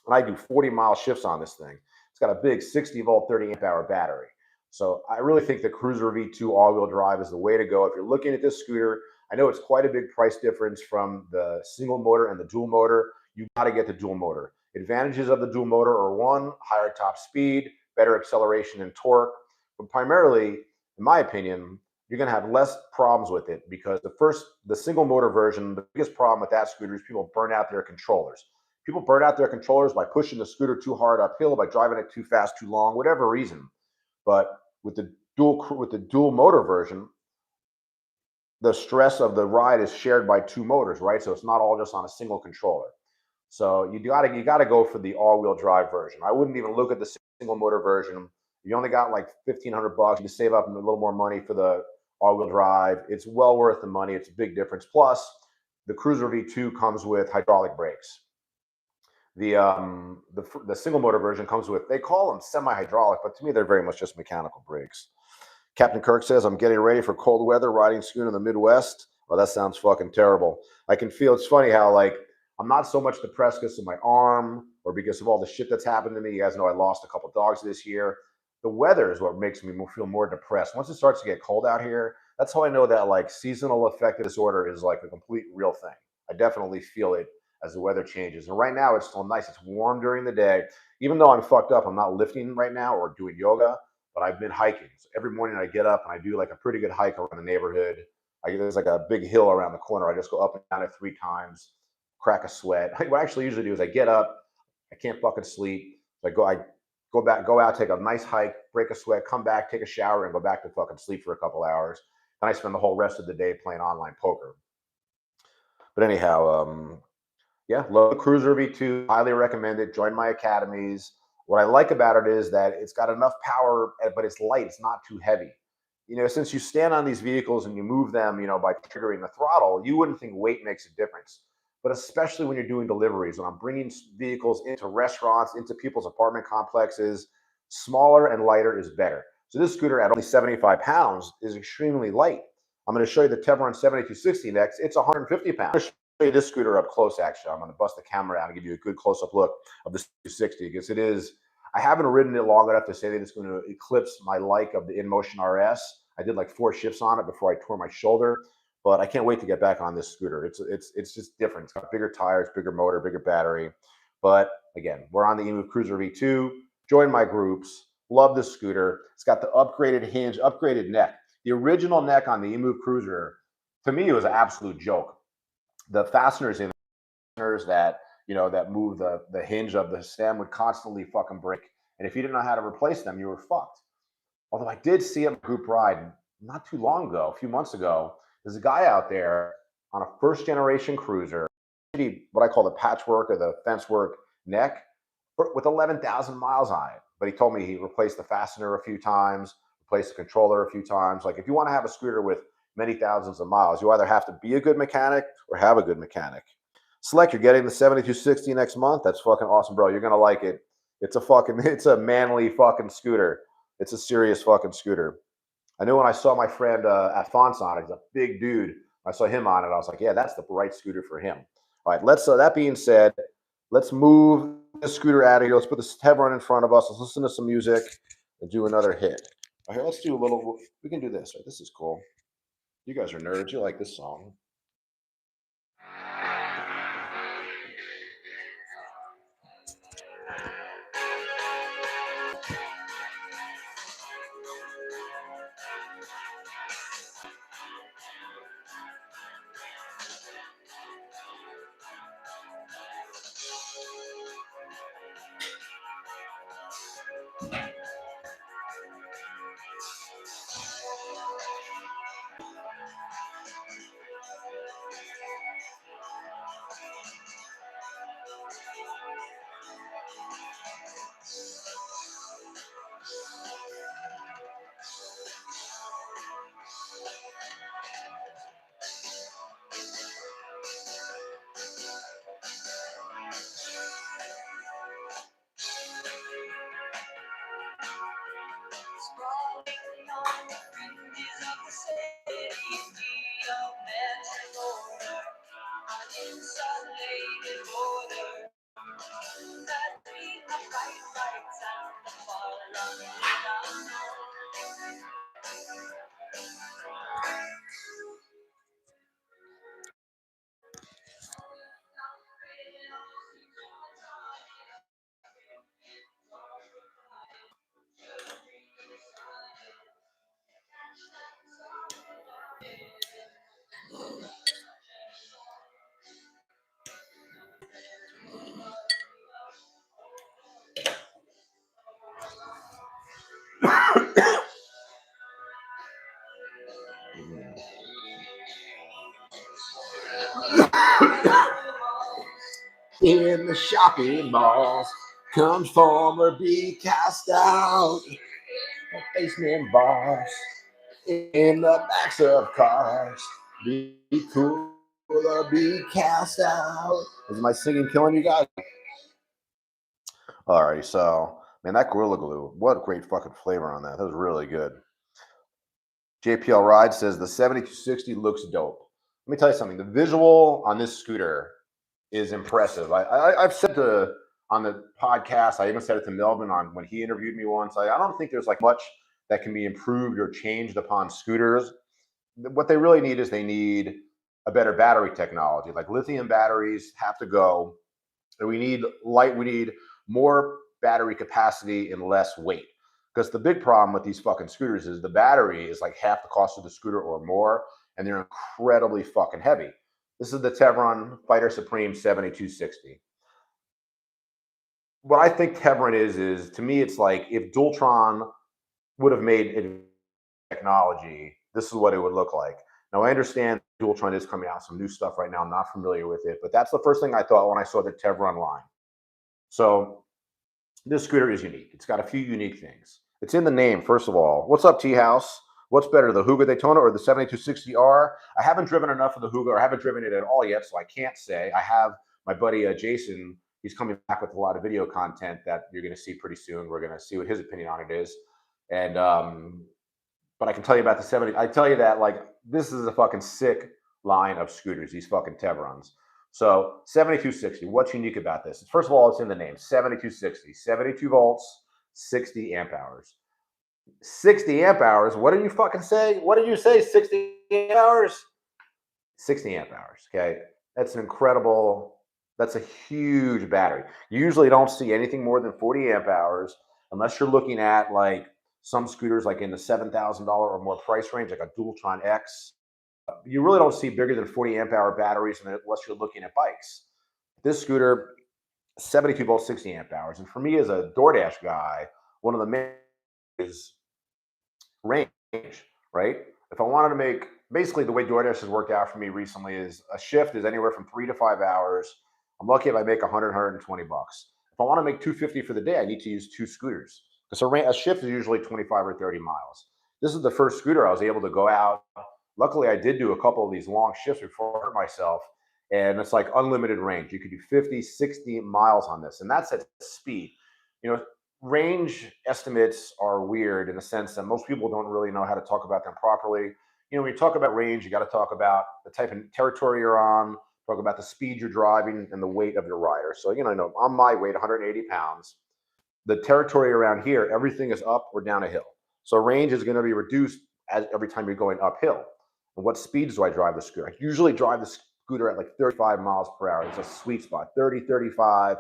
And I do 40-mile shifts on this thing. It's got a big 60-volt, 30-amp-hour battery. So I really think the Cruiser V2 all-wheel drive is the way to go. If you're looking at this scooter, I know it's quite a big price difference from the single motor and the dual motor. You got to get the dual motor. Advantages of the dual motor are: 1, higher top speed, better acceleration and torque. But primarily, in my opinion, you're going to have less problems with it, because the single motor version, the biggest problem with that scooter is people burn out their controllers. People burn out their controllers by pushing the scooter too hard uphill, by driving it too fast, too long, whatever reason. But with the dual motor version, the stress of the ride is shared by 2 motors, right? So it's not all just on a single controller. So you got to go for the all-wheel drive version. I wouldn't even look at the single motor version. You only got like $1,500. You can save up a little more money for the all-wheel drive. It's well worth the money. It's a big difference. Plus, the Cruiser V2 comes with hydraulic brakes. The single motor version comes with, they call them semi-hydraulic, but to me they're very much just mechanical brakes. Captain Kirk says, I'm getting ready for cold weather, riding schooner in the Midwest. Well, that sounds fucking terrible. I can feel, it's funny how, like, I'm not so much depressed because of my arm or because of all the shit that's happened to me. You guys know I lost a couple dogs this year. The weather is what makes me feel more depressed. Once it starts to get cold out here, that's how I know that like seasonal affective disorder is like a complete real thing. I definitely feel it as the weather changes. And right now it's still nice. It's warm during the day. Even though I'm fucked up, I'm not lifting right now or doing yoga, but I've been hiking. So every morning I get up and I do like a pretty good hike around the neighborhood. There's like a big hill around the corner. I just go up and down it 3 times, crack a sweat. What I actually usually do is I get up, I can't fucking sleep. So I go out, take a nice hike, break a sweat, come back, take a shower, and go back to fucking sleep for a couple hours. Then I spend the whole rest of the day playing online poker. But anyhow, yeah, love Cruiser V2, highly recommend it. Join my academies. What I like about it is that it's got enough power, but it's light. It's not too heavy. You know, since you stand on these vehicles and you move them, you know, by triggering the throttle, you wouldn't think weight makes a difference. But especially when you're doing deliveries, when I'm bringing vehicles into restaurants, into people's apartment complexes, smaller and lighter is better. So this scooter at only 75 pounds is extremely light. I'm going to show you the Teverun 7260 next. It's 150 pounds. I'm going to show you this scooter up close, actually. I'm going to bust the camera out and give you a good close-up look of the 260 because it is, I haven't ridden it long enough to say that it's going to eclipse my like of the InMotion RS. I did like 4 shifts on it before I tore my shoulder, but I can't wait to get back on this scooter. It's just different. It's got bigger tires, bigger motor, bigger battery. But again, we're on the Emove Cruiser V2. Join my groups. Love this scooter. It's got the upgraded hinge, upgraded neck. The original neck on the Emove Cruiser, to me, it was an absolute joke. The fasteners in that, you know, that move the hinge of the stem would constantly fucking break. And if you didn't know how to replace them, you were fucked. Although I did see a group ride not too long ago, a few months ago, there's a guy out there on a first generation cruiser, what I call the patchwork or the fence work neck, with 11,000 miles on it. But he told me he replaced the fastener a few times, replaced the controller a few times. Like if you want to have a scooter with many thousands of miles, you either have to be a good mechanic or have a good mechanic. Select, you're getting the 7260 next month. That's fucking awesome, bro. You're going to like it. It's a manly fucking scooter. It's a serious fucking scooter. I knew when I saw my friend Alphonse on it, he's a big dude. I saw him on it. I was like, yeah, that's the right scooter for him. All right, let's, that being said, let's move the scooter out of here. Let's put this Teverun in front of us. Let's listen to some music and do another hit. All right, here, let's do a little, we can do this. Right? This is cool. You guys are nerds. You like this song. In the shopping malls, conform or be cast out. Basement bars, in the backs of cars, be cool or be cast out. Is my singing killing you guys? Alrighty, so man, that Gorilla Glue, what great fucking flavor on that. That was really good. JPL Ride says the 7260 looks dope. Let me tell you something. The visual on this scooter is impressive. I've said on the podcast, I even said it to Melvin on when he interviewed me once. I don't think there's like much that can be improved or changed upon scooters. What they really need is they need a better battery technology. Like lithium batteries have to go. And we need more battery capacity and less weight. Because the big problem with these fucking scooters is the battery is like half the cost of the scooter or more, and they're incredibly fucking heavy. This is the Teverun Fighter Supreme 7260. What I think Teverun is to me, it's like if Dualtron would have made technology, this is what it would look like. Now, I understand Dualtron is coming out some new stuff right now. I'm not familiar with it, but that's the first thing I thought when I saw the Teverun line. So This scooter is unique. It's got a few unique things. It's in the name, first of all. What's up, T House? What's better, the Huga Daytona or the 7260R? I haven't driven enough of the Huga, or I haven't driven it at all yet, so I can't say. I have my buddy Jason. He's coming back with a lot of video content that you're going to see pretty soon. We're going to see what his opinion on it is. And but I can tell you about the 70. I tell you that, like, this is a fucking sick line of scooters, these fucking Teveruns. So 7260, what's unique about this? First of all, it's in the name, 7260, 72 volts, 60 amp hours. 60 amp hours, what did you fucking say? What did you say, 60 amp hours? 60 amp hours, okay? That's an incredible, that's a huge battery. You usually don't see anything more than 40 amp hours unless you're looking at like some scooters like in the $7,000 or more price range, like a Dualtron X. You really don't see bigger than 40 amp hour batteries unless you're looking at bikes. This scooter, 72 volts, 60 amp hours. And for me as a DoorDash guy, one of the main is range, right? If I wanted to make, basically the way DoorDash has worked out for me recently is a shift is anywhere from 3 to 5 hours. I'm lucky if I make 100, 120 bucks. If I want to make 250 for the day, I need to use 2 scooters. Because a shift is usually 25 or 30 miles. This is the first scooter I was able to go out. Luckily, I did do a couple of these long shifts before I hurt myself. And it's like unlimited range. You could do 50, 60 miles on this. And that's at speed. You know, range estimates are weird in the sense that most people don't really know how to talk about them properly. You know, when you talk about range, you got to talk about the type of territory you're on, talk about the speed you're driving, and the weight of your rider. So, you know, on my weight, 180 pounds, the territory around here, everything is up or down a hill. So range is going to be reduced every time you're going uphill. And what speeds do I drive the scooter? I usually drive the scooter at like 35 miles per hour. It's a sweet spot, 30, 35.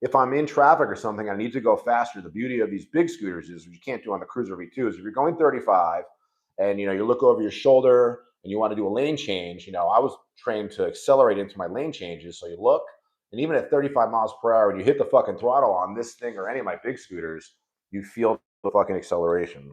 If I'm in traffic or something, I need to go faster. The beauty of these big scooters is what you can't do on the Cruiser V2 is if you're going 35 and, you know, you look over your shoulder and you want to do a lane change, you know, I was trained to accelerate into my lane changes. So you look, and even at 35 miles per hour, when you hit the fucking throttle on this thing or any of my big scooters, you feel the fucking acceleration.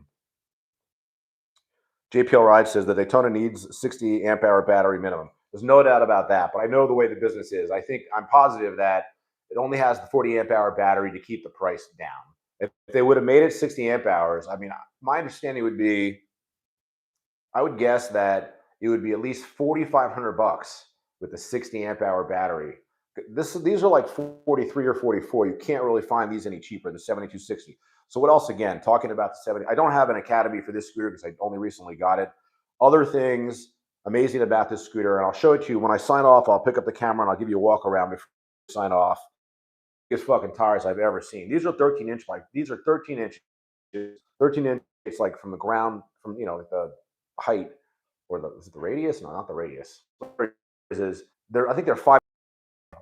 JPL Ride says that Daytona needs 60 amp hour battery minimum. There's no doubt about that, but I know the way the business is. I think I'm positive that it only has the 40 amp hour battery to keep the price down. If they would have made it 60 amp hours, I mean, my understanding would be, I would guess that it would be at least 4,500 bucks with the 60 amp hour battery. These are like 43 or 44. You can't really find these any cheaper, the 7260. So what else? Again, talking about the 70, I don't have an academy for this scooter because I only recently got it. Other things amazing about this scooter, and I'll show it to you when I sign off. I'll pick up the camera and I'll give you a walk around before I sign off. Biggest fucking tires I've ever seen. These are 13-inch, like these are 13 inches, 13 inches. It's like from the ground, from, you know, the height, or is it the radius? No, not the radius. Is they're, I think they're 5.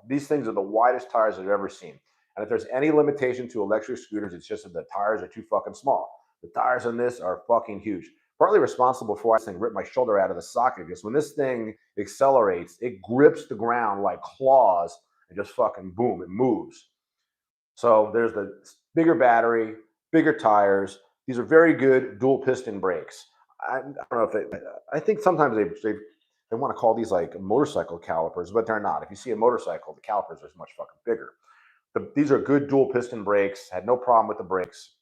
These things are the widest tires I've ever seen. And if there's any limitation to electric scooters, it's just that the tires are too fucking small. The tires on this are fucking huge. Partly responsible for why this thing ripped my shoulder out of the socket, because when this thing accelerates, it grips the ground like claws and just fucking boom, it moves. So there's the bigger battery, bigger tires. These are very good dual piston brakes. I don't know if I think sometimes they want to call these like motorcycle calipers, but they're not. If you see a motorcycle, the calipers are much fucking bigger. These are good dual piston brakes. Had no problem with the brakes.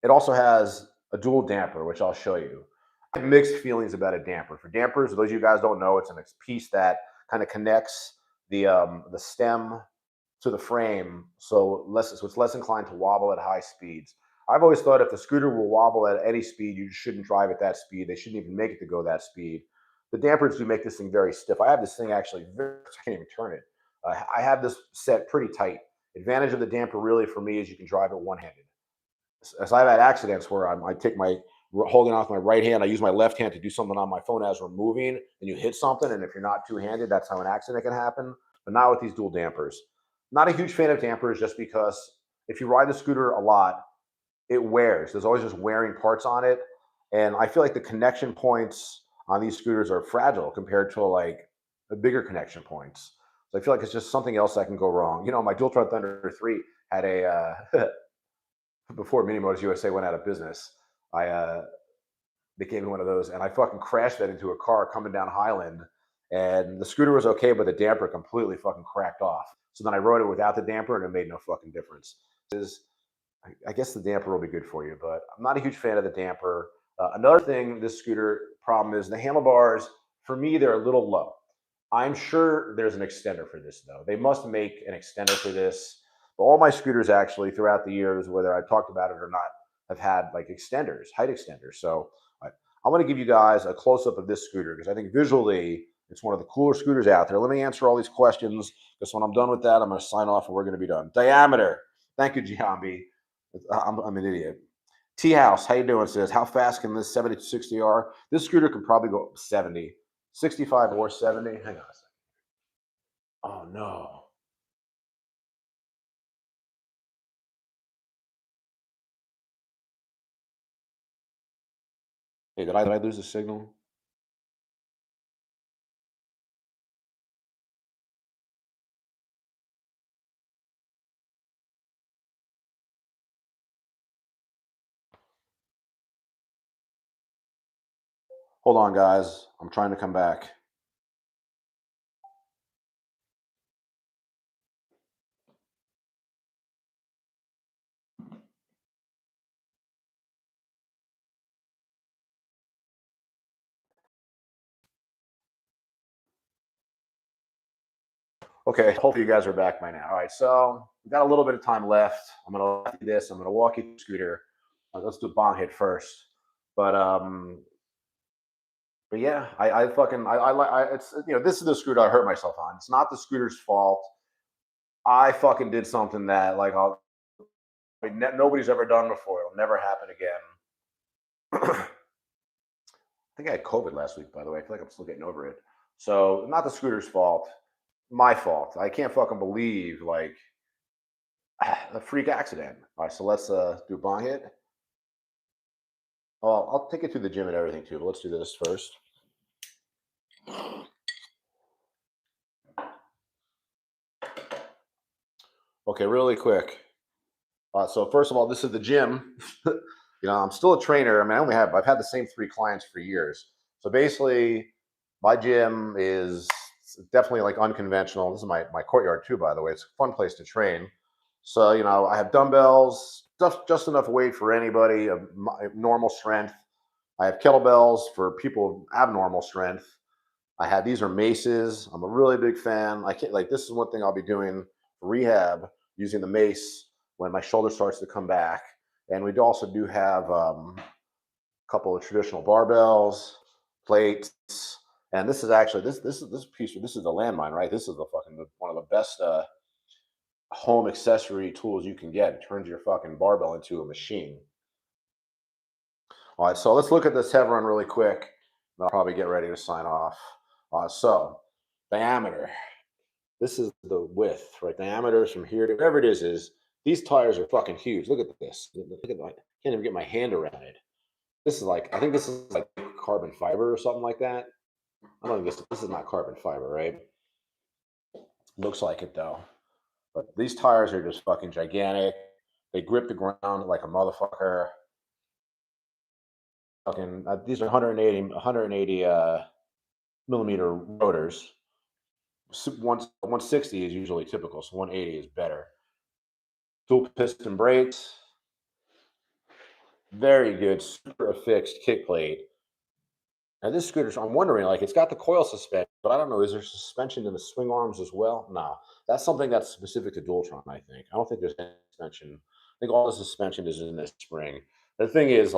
It also has a dual damper, which I'll show you. I have mixed feelings about a damper. For dampers, those of you guys don't know, it's a piece that kind of connects the stem to the frame, so it's less inclined to wobble at high speeds. I've always thought if the scooter will wobble at any speed, you shouldn't drive at that speed. They shouldn't even make it to go that speed. The dampers do make this thing very stiff. I have this thing actually, I can't even turn it. I have this set pretty tight. Advantage of the damper really for me is you can drive it one-handed. As I've had accidents where I take my, holding off my right hand, I use my left hand to do something on my phone as we're moving, and you hit something, and if you're not two-handed, that's how an accident can happen, but not with these dual dampers. Not a huge fan of dampers just because if you ride the scooter a lot, it wears. There's always just wearing parts on it, and I feel like the connection points on these scooters are fragile compared to like the bigger connection points. So I feel like it's just something else that can go wrong. You know, my Dualtron Thunder 3 had a before Mini Motors USA went out of business. They gave me one of those, and I fucking crashed that into a car coming down Highland, and the scooter was okay, but the damper completely fucking cracked off. So then I rode it without the damper, and it made no fucking difference. I guess the damper will be good for you, but I'm not a huge fan of the damper. Another thing, this scooter problem is the handlebars. For me, they're a little low. I'm sure there's an extender for this, though. They must make an extender for this. But all my scooters, actually, throughout the years, whether I've talked about it or not, have had like extenders, height extenders. So I want to give you guys a close up of this scooter because I think visually it's one of the cooler scooters out there. Let me answer all these questions because when I'm done with that, I'm going to sign off and we're going to be done. Diameter. Thank you, Giambi. I'm an idiot. T House, how you doing? Says, how fast can this 70 to 60R? This scooter could probably go 70, 65 or 70. Hang on a second. Oh no. Hey, did I lose the signal? Hold on, guys. I'm trying to come back. Okay, hopefully you guys are back by now. All right, so we've got a little bit of time left. I'm gonna do this. I'm gonna walk you through the scooter. Let's do bong hit first. But um, but yeah, I fucking I it's this is the scooter I hurt myself on. It's not the scooter's fault. I fucking did something that nobody's ever done before. It'll never happen again. I think I had COVID last week, by the way. I feel like I'm still getting over it. So not the scooter's fault, my fault. I can't fucking believe like a freak accident. All right, so let's do a bong hit. Well, I'll take it to the gym and everything too, but let's do this first. Okay, really quick. So first of all, this is the gym. I'm still a trainer. I mean, I've had the same 3 clients for years. So basically, my gym is definitely like unconventional. This is my courtyard too, by the way. It's a fun place to train. So I have dumbbells, just enough weight for anybody of normal strength. I have kettlebells for people of abnormal strength. These are maces. I'm a really big fan. I can't this is one thing I'll be doing for rehab, using the mace when my shoulder starts to come back. And we also do have a couple of traditional barbells, plates, and this is actually this is the landmine, right? This is one of the best home accessory tools you can get. It turns your fucking barbell into a machine. All right, so let's look at this Teverun really quick. I'll probably get ready to sign off. So diameter. This is the width, right? Diameters from here to whatever it is these tires are fucking huge. Look at this. Look at I can't even get my hand around it. This is I think this is like carbon fiber or something like that. I don't think this is not carbon fiber, right? Looks like it though. But these tires are just fucking gigantic. They grip the ground like a motherfucker. Fucking these are 180 millimeter rotors. 160 is usually typical, so 180 is better. Dual piston brakes, very good, super affixed kick plate. Now this scooter, I'm wondering, it's got the coil suspension, but I don't know, is there suspension in the swing arms as well? No, that's something that's specific to Dualtron, I think. I don't think there's any suspension. I think all the suspension is in this spring. The thing is,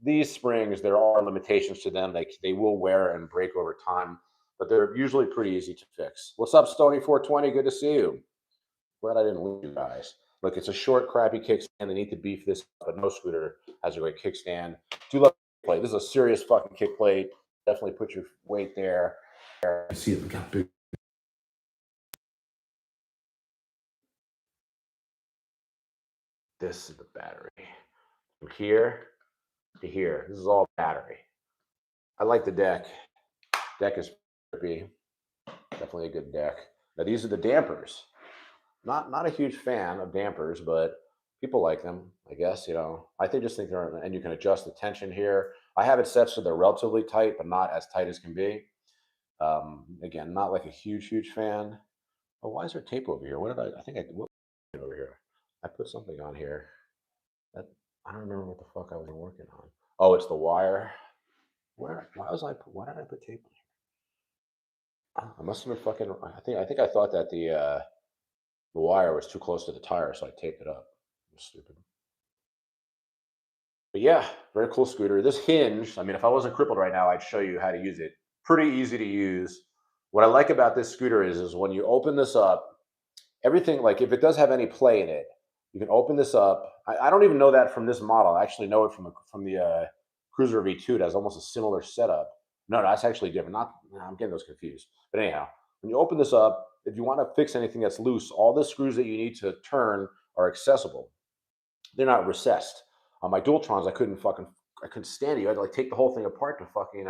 these springs, there are limitations to them. They will wear and break over time, but they're usually pretty easy to fix. What's up, Stony420? Good to see you. Glad I didn't lose you guys. Look, it's a short, crappy kickstand. They need to beef this up, but no scooter has a great kickstand. Do love kick plate. This is a serious fucking kick plate. Definitely put your weight there. See it, look how big. This is the battery. From here to here. This is all battery. I like the deck. Deck is trippy. Definitely a good deck. Now these are the dampers. Not a huge fan of dampers, but people like them, I guess. Just think they're, and you can adjust the tension here. I have it set so they're relatively tight, but not as tight as can be. Again, not like a huge fan. Oh, why is there tape over here? What did I think I what over here? I put something on here that I don't remember what the fuck I was working on. Oh, it's the wire. Why did I put tape on here? I must have been fucking. I think I thought that the wire was too close to the tire, so I taped it up. I'm stupid. But yeah, very cool scooter. This hinge, I mean, if I wasn't crippled right now, I'd show you how to use it. Pretty easy to use. What I like about this scooter is when you open this up, everything, like if it does have any play in it, you can open this up. I don't even know that from this model. I actually know it from the Cruiser V2. It has almost a similar setup. No, that's actually different. Not, nah, I'm getting those confused. But anyhow, when you open this up, if you want to fix anything that's loose, all the screws that you need to turn are accessible. They're not recessed. On my Dualtrons, I couldn't stand it. You had to like take the whole thing apart to fucking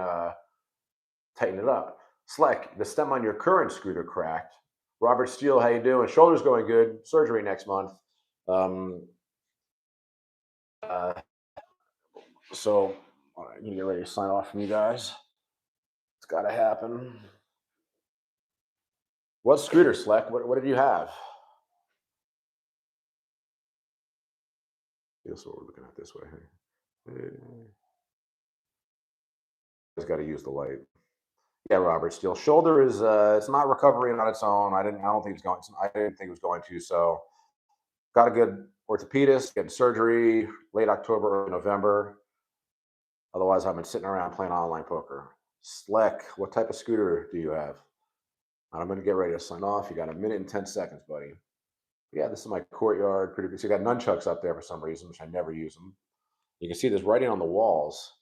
tighten it up. Sleck, the stem on your current scooter cracked. Robert Steele, how you doing? Shoulder's going good. Surgery next month. Um, uh, so I'm gonna get ready to sign off from you guys. It's got to happen. What scooter, Sleck? What did you have? That's what we're looking at this way. Just got to use the light. Yeah, Robert Steele. Shoulder is it's not recovering on its own. I don't think it's going. I didn't think it was going to. So got a good orthopedist, getting surgery late October, early November. Otherwise, I've been sitting around playing online poker. Sleck, what type of scooter do you have? I'm going to get ready to sign off. You got a minute and 10 seconds, buddy. Yeah, this is my courtyard. Pretty good. So you got nunchucks up there for some reason, which I never use them. You can see there's writing on the walls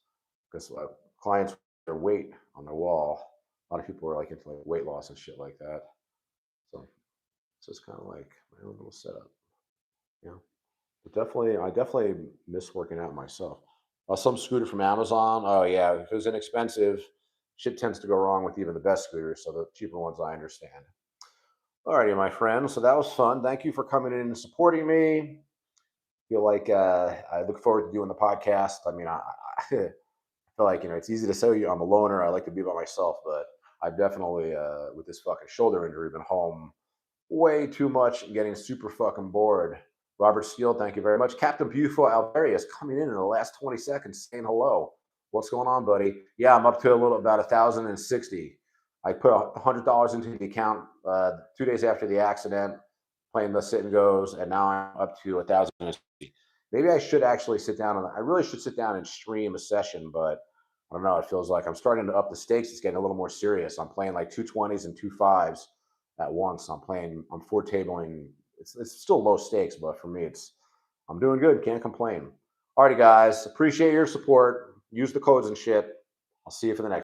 because clients their weight on their wall. A lot of people are like into like weight loss and shit like that. So it's kind of like my own little setup. Yeah, but I definitely miss working out myself. Some scooter from Amazon. Oh yeah, if it was inexpensive, shit tends to go wrong with even the best scooters. So the cheaper ones, I understand. Alrighty, my friend. So that was fun. Thank you for coming in and supporting me. Feel like I look forward to doing the podcast. I mean, I feel like it's easy to say I'm a loner. I like to be by myself, but I've definitely with this fucking shoulder injury been home way too much and getting super fucking bored. Robert Steele, thank you very much. Captain Beautiful Alvarius coming in the last 20 seconds saying hello. What's going on, buddy? Yeah, I'm up to about 1,060. I put $100 into the account 2 days after the accident, playing the sit and goes, and now I'm up to 1,060. Maybe I should actually sit down I really should sit down and stream a session, but I don't know. It feels like I'm starting to up the stakes. It's getting a little more serious. I'm playing like 220s and 2.5s at once. I'm four tabling. It's still low stakes, but for me, I'm doing good. Can't complain. Alrighty, guys. Appreciate your support. Use the codes and shit. I'll see you for the next.